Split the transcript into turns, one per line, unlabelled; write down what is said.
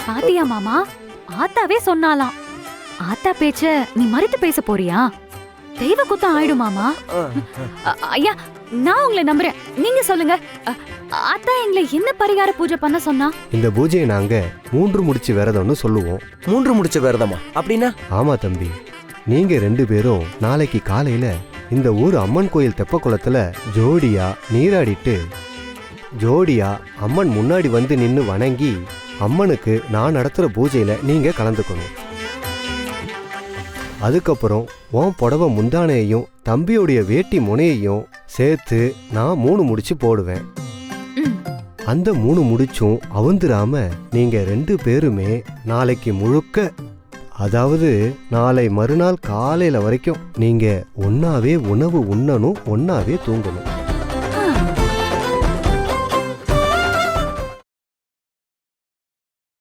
பாத்தியா மாமா, ஆத்தாவே சொன்னாலாம். ஆத்தா பேச்ச நீ மறுத்து பேச போறியா? தெய்வ குத்தம் ஆயிடும் மாமா. ஐயா, நான் உங்களை நம்புறேன், நீங்க சொல்லுங்க. ஆத்தா எங்களை என்ன பரிகார பூஜை பண்ண சொன்னா?
இந்த பூஜையை நாங்க 3 முடிச்சு விரதம்னு சொல்லுவோம்.
3 முடிச்ச விரதமா? அப்படின்னா?
ஆமா தம்பி, நீங்க 2 பேரும் நாளைக்கு காலையில இந்த ஊர் அம்மன் கோயில் தெப்ப குளத்துல ஜோடியா நீராடிட்டு ஜோடியா அம்மன் முன்னாடி வந்து நின்னு வணங்கி அம்மனுக்கு நான் நடத்துற பூஜையில நீங்க கலந்துக்கணும். அதுக்கப்புறம் உன் புடவை முந்தானையையும் தம்பியோடைய வேட்டி முனையையும் சேர்த்து நான் 3 முடிச்சு போடுவேன். அந்த 3 முடிச்சும் அவுந்துராம நீங்க 2 பேருமே நாளைக்கு முழுக்க, அதாவது நாளை மறுநாள் காலையில வரைக்கும் நீங்க ஒன்னாவே உணவு உண்ணணும், ஒன்னாவே தூங்கணும்.